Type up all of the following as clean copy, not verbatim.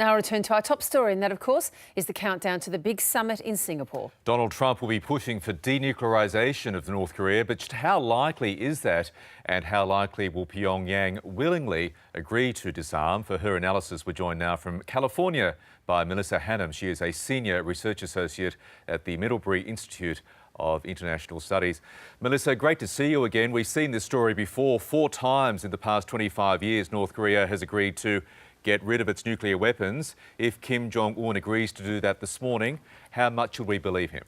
Now, I return to our top story, and that, of course, is the countdown to the big summit in Singapore. Donald Trump will be pushing for denuclearisation of North Korea, but just how likely is that? And how likely will Pyongyang willingly agree to disarm? For her analysis, we're joined now from California by Melissa Hanham. She is a senior research associate at the Middlebury Institute of International Studies. Melissa, great to see you again. We've seen this story before. 4 times in the past 25 years, North Korea has agreed to get rid of its nuclear weapons. If Kim Jong-un agrees to do that this morning, how much should we believe him?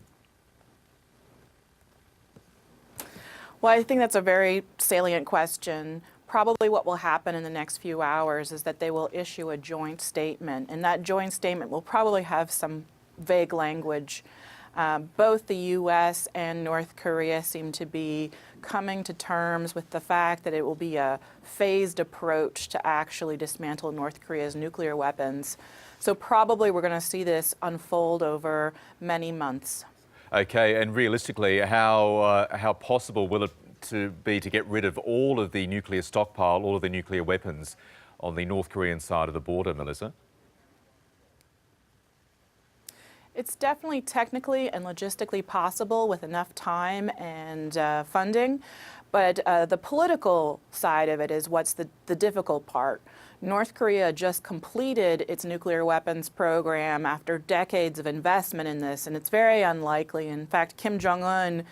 Well, I think that's a very salient question. Probably what will happen in the next few hours is that they will issue a joint statement, and that joint statement will probably have some vague language. Both the U.S. and North Korea seem to be coming to terms with the fact that it will be a phased approach to actually dismantle North Korea's nuclear weapons. So probably we're going to see this unfold over many months. Okay, and realistically, how possible will it be to get rid of all of the nuclear stockpile, all of the nuclear weapons on the North Korean side of the border, Melissa? It's definitely technically and logistically possible with enough time and funding, but the political side of it is what's the difficult part. North Korea just completed its nuclear weapons program after decades of investment in this, and it's very unlikely. In fact, Kim Jong-un,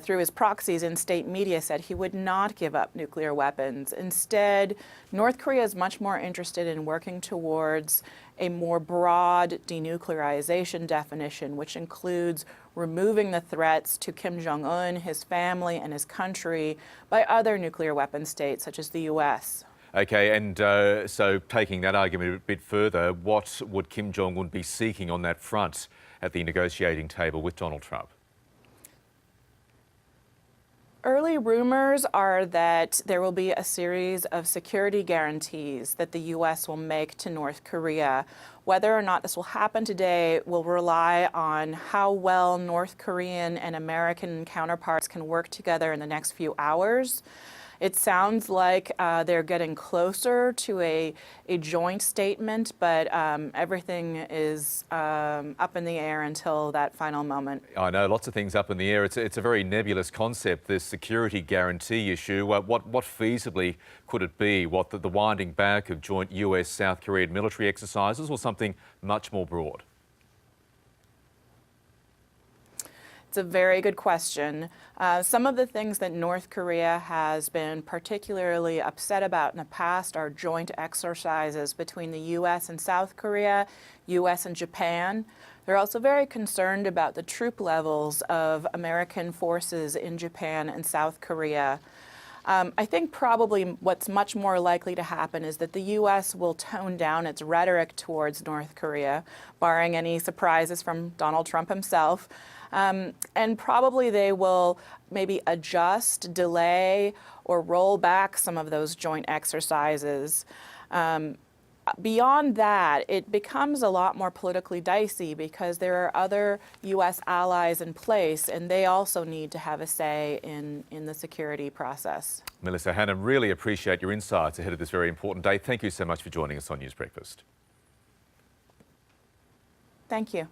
through his proxies in state media, said he would not give up nuclear weapons. Instead, North Korea is much more interested in working towards a more broad denuclearization definition, which includes removing the threats to Kim Jong-un, his family, and his country by other nuclear weapon states, such as the U.S. Okay, and so taking that argument a bit further, what would Kim Jong-un be seeking on that front at the negotiating table with Donald Trump? Early rumors are that there will be a series of security guarantees that the U.S. will make to North Korea. Whether or not this will happen today will rely on how well North Korean and American counterparts can work together in the next few hours. It sounds like they're getting closer to a joint statement, but everything is up in the air until that final moment. I know, lots of things up in the air. It's a very nebulous concept, this security guarantee issue. What feasibly could it be? What, the winding back of joint US-South Korean military exercises, or something much more broad? It's a very good question. Some of the things that North Korea has been particularly upset about in the past are joint exercises between the U.S. and South Korea, U.S. and Japan. They're also very concerned about the troop levels of American forces in Japan and South Korea. I think probably what's much more likely to happen is that the U.S. will tone down its rhetoric towards North Korea, barring any surprises from Donald Trump himself. And probably they will maybe adjust, delay, or roll back some of those joint exercises. Beyond that, it becomes a lot more politically dicey because there are other U.S. allies in place, and they also need to have a say in the security process. Melissa Hanham, really appreciate your insights ahead of this very important day. Thank you so much for joining us on News Breakfast. Thank you.